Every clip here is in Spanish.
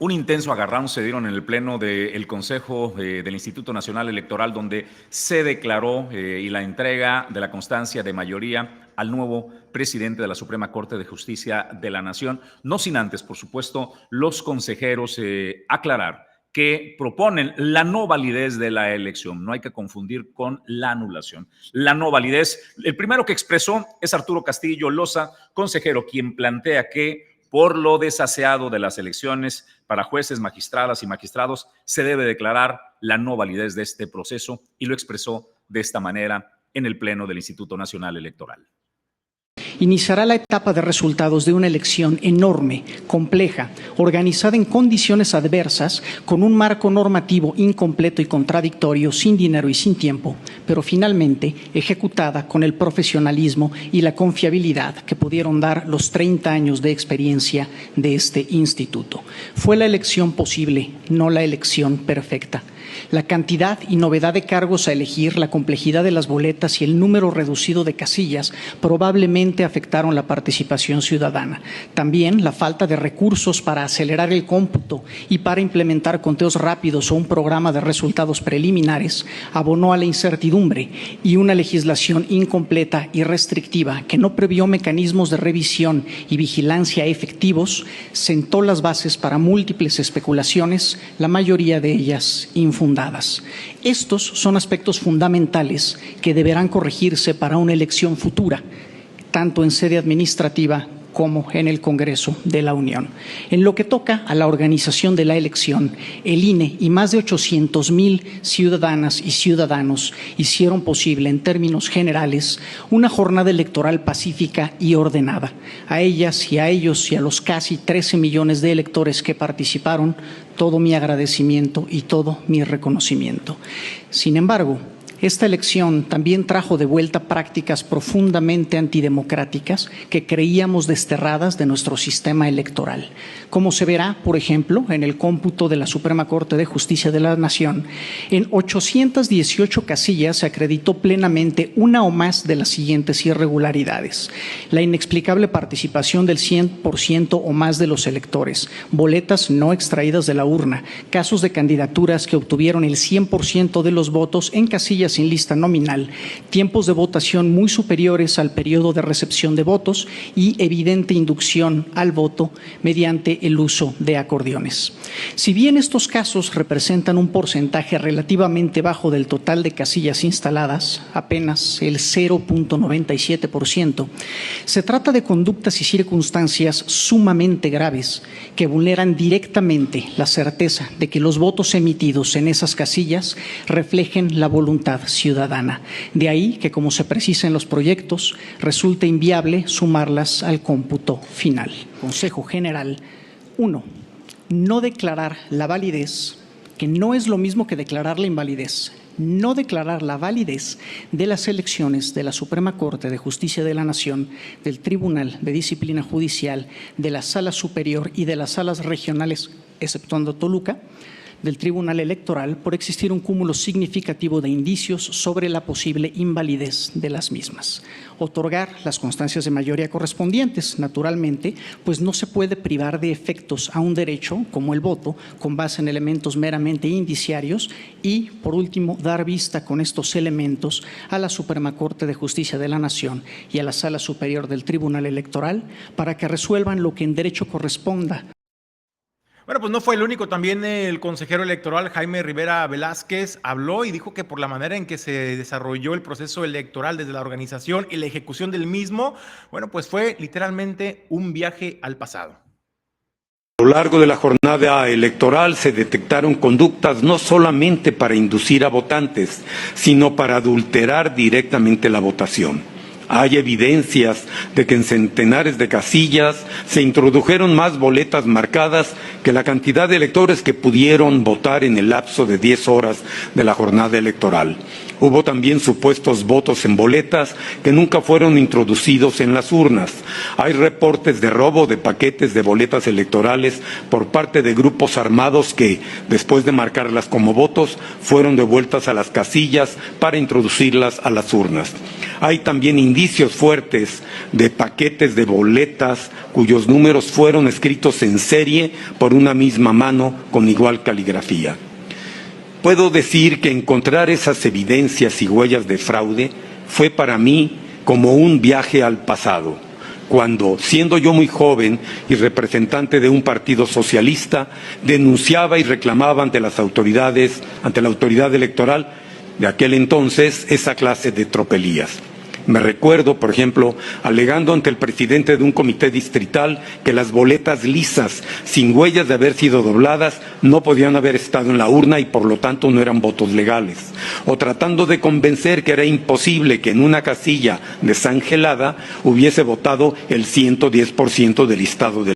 Un intenso agarrón se dieron en el pleno del Consejo del Instituto Nacional Electoral, donde se declaró y la entrega de la constancia de mayoría al nuevo presidente de la Suprema Corte de Justicia de la Nación, no sin antes, por supuesto, los consejeros aclarar que proponen la no validez de la elección. No hay que confundir con la anulación. La no validez, el primero que expresó es Arturo Castillo Loza, consejero, quien plantea que por lo desaseado de las elecciones para jueces, magistradas y magistrados, se debe declarar la no validez de este proceso, y lo expresó de esta manera en el Pleno del Instituto Nacional Electoral. Iniciará la etapa de resultados de una elección enorme, compleja, organizada en condiciones adversas, con un marco normativo incompleto y contradictorio, sin dinero y sin tiempo, pero finalmente ejecutada con el profesionalismo y la confiabilidad que pudieron dar los 30 años de experiencia de este instituto. Fue la elección posible, no la elección perfecta. La cantidad y novedad de cargos a elegir, la complejidad de las boletas y el número reducido de casillas probablemente afectaron la participación ciudadana. También la falta de recursos para acelerar el cómputo y para implementar conteos rápidos o un programa de resultados preliminares abonó a la incertidumbre, y una legislación incompleta y restrictiva que no previó mecanismos de revisión y vigilancia efectivos sentó las bases para múltiples especulaciones, la mayoría de ellas infundadas. Estos son aspectos fundamentales que deberán corregirse para una elección futura, tanto en sede administrativa como en el Congreso de la Unión. En lo que toca a la organización de la elección, el INE y más de 800,000 ciudadanas y ciudadanos hicieron posible, en términos generales, una jornada electoral pacífica y ordenada. A ellas y a ellos y a los casi 13 millones de electores que participaron, todo mi agradecimiento y todo mi reconocimiento. Sin embargo, esta elección también trajo de vuelta prácticas profundamente antidemocráticas que creíamos desterradas de nuestro sistema electoral. Como se verá, por ejemplo, en el cómputo de la Suprema Corte de Justicia de la Nación, en 818 casillas se acreditó plenamente una o más de las siguientes irregularidades: la inexplicable participación del 100% o más de los electores, boletas no extraídas de la urna, casos de candidaturas que obtuvieron el 100% de los votos en casillas sin lista nominal, tiempos de votación muy superiores al periodo de recepción de votos y evidente inducción al voto mediante el uso de acordeones. Si bien estos casos representan un porcentaje relativamente bajo del total de casillas instaladas, apenas el 0.97%, se trata de conductas y circunstancias sumamente graves que vulneran directamente la certeza de que los votos emitidos en esas casillas reflejen la voluntad ciudadana. De ahí que, como se precisa en los proyectos, resulta inviable sumarlas al cómputo final. Consejo General: 1. No declarar la validez, que no es lo mismo que declarar la invalidez. No declarar la validez de las elecciones de la Suprema Corte de Justicia de la Nación, del Tribunal de Disciplina Judicial, de la Sala Superior y de las salas regionales, exceptuando Toluca, del Tribunal Electoral, por existir un cúmulo significativo de indicios sobre la posible invalidez de las mismas. Otorgar las constancias de mayoría correspondientes, naturalmente, pues no se puede privar de efectos a un derecho como el voto con base en elementos meramente indiciarios, y, por último, dar vista con estos elementos a la Suprema Corte de Justicia de la Nación y a la Sala Superior del Tribunal Electoral para que resuelvan lo que en derecho corresponda. Bueno, pues no fue el único. También el consejero electoral Jaime Rivera Velázquez habló y dijo que por la manera en que se desarrolló el proceso electoral desde la organización y la ejecución del mismo, bueno, pues fue literalmente un viaje al pasado. A lo largo de la jornada electoral se detectaron conductas no solamente para inducir a votantes, sino para adulterar directamente la votación. Hay evidencias de que en centenares de casillas se introdujeron más boletas marcadas que la cantidad de electores que pudieron votar en el lapso de 10 horas de la jornada electoral. Hubo también supuestos votos en boletas que nunca fueron introducidos en las urnas. Hay reportes de robo de paquetes de boletas electorales por parte de grupos armados que, después de marcarlas como votos, fueron devueltas a las casillas para introducirlas a las urnas. Hay también indicios fuertes de paquetes de boletas cuyos números fueron escritos en serie por una misma mano con igual caligrafía. Puedo decir que encontrar esas evidencias y huellas de fraude fue para mí como un viaje al pasado, cuando, siendo yo muy joven y representante de un partido socialista, denunciaba y reclamaba ante las autoridades, ante la autoridad electoral de aquel entonces, esa clase de tropelías. Me recuerdo, por ejemplo, alegando ante el presidente de un comité distrital que las boletas lisas, sin huellas de haber sido dobladas, no podían haber estado en la urna y por lo tanto no eran votos legales. O tratando de convencer que era imposible que en una casilla desangelada hubiese votado el 110% del listado del.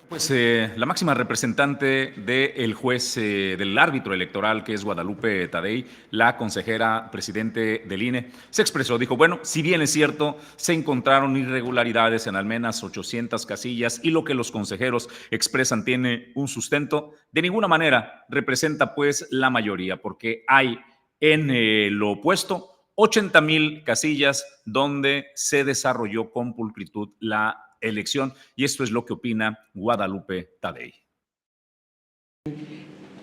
Pues la máxima representante del juez, del árbitro electoral, que es Guadalupe Tadei, la consejera presidente del INE, se expresó, dijo, bueno, si bien es cierto, se encontraron irregularidades en al menos 800 casillas y lo que los consejeros expresan tiene un sustento, de ninguna manera representa pues la mayoría, porque hay en lo opuesto 80,000 casillas donde se desarrolló con pulcritud la elección, y esto es lo que opina Guadalupe Tadei.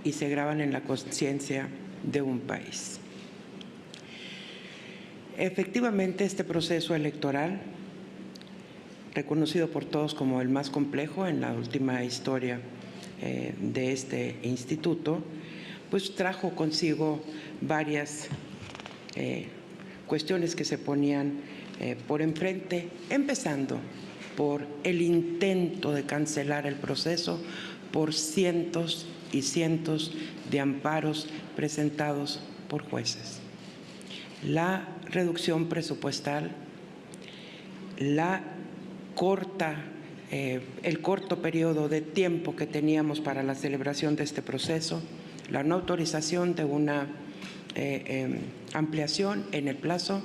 Y se graban en la conciencia de un país. Efectivamente, este proceso electoral, reconocido por todos como el más complejo en la última historia de este instituto, pues trajo consigo varias cuestiones que se ponían por enfrente, empezando por el intento de cancelar el proceso por cientos y cientos de amparos presentados por jueces. La reducción presupuestal, el corto periodo de tiempo que teníamos para la celebración de este proceso, la no autorización de una ampliación en el plazo,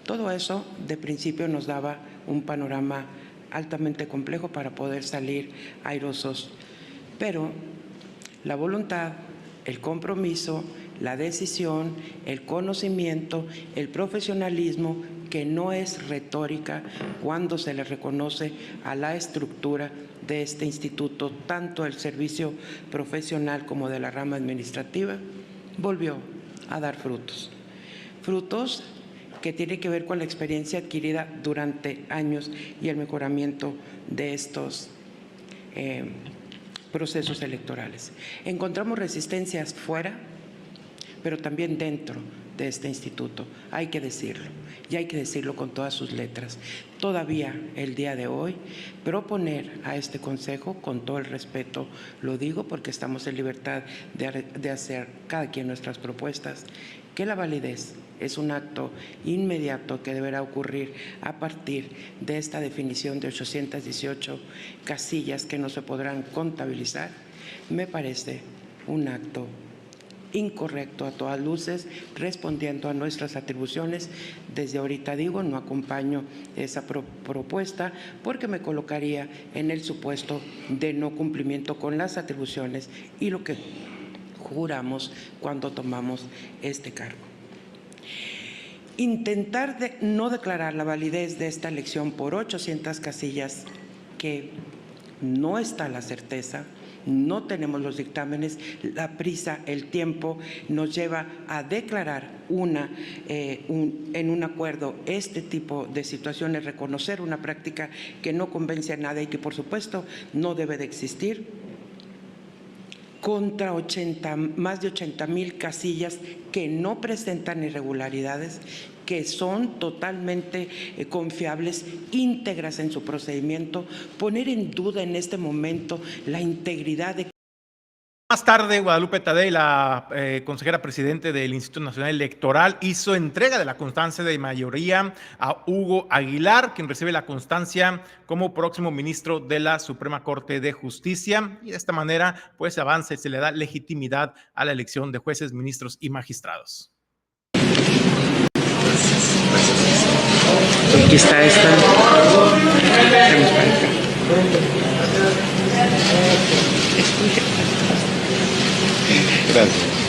todo eso de principio nos daba un panorama altamente complejo para poder salir airosos. Pero la voluntad, el compromiso, la decisión, el conocimiento, el profesionalismo, que no es retórica cuando se le reconoce a la estructura de este instituto, tanto el servicio profesional como de la rama administrativa, volvió a dar frutos. Frutos que tiene que ver con la experiencia adquirida durante años y el mejoramiento de estos procesos electorales. Encontramos resistencias fuera, pero también dentro de este instituto. Hay que decirlo, y hay que decirlo con todas sus letras. Todavía el día de hoy, proponer a este Consejo, con todo el respeto lo digo porque estamos en libertad de hacer cada quien nuestras propuestas, que la validez es un acto inmediato que deberá ocurrir a partir de esta definición de 818 casillas que no se podrán contabilizar, me parece un acto incorrecto a todas luces, respondiendo a nuestras atribuciones. Desde ahorita digo, no acompaño esa propuesta porque me colocaría en el supuesto de no cumplimiento con las atribuciones y lo que juramos cuando tomamos este cargo. Intentar no declarar la validez de esta elección por 800 casillas, que no está la certeza, no tenemos los dictámenes, la prisa, el tiempo nos lleva a declarar en un acuerdo este tipo de situaciones, reconocer una práctica que no convence a nadie y que por supuesto no debe de existir, contra más de 80,000 casillas que no presentan irregularidades, que son totalmente confiables, íntegras en su procedimiento, poner en duda en este momento la integridad de. Más tarde, Guadalupe Tadei, la consejera presidente del Instituto Nacional Electoral, hizo entrega de la constancia de mayoría a Hugo Aguilar, quien recibe la constancia como próximo ministro de la Suprema Corte de Justicia, y de esta manera pues avanza y se le da legitimidad a la elección de jueces, ministros y magistrados. Aquí está esta. Vamos para acá. Gracias.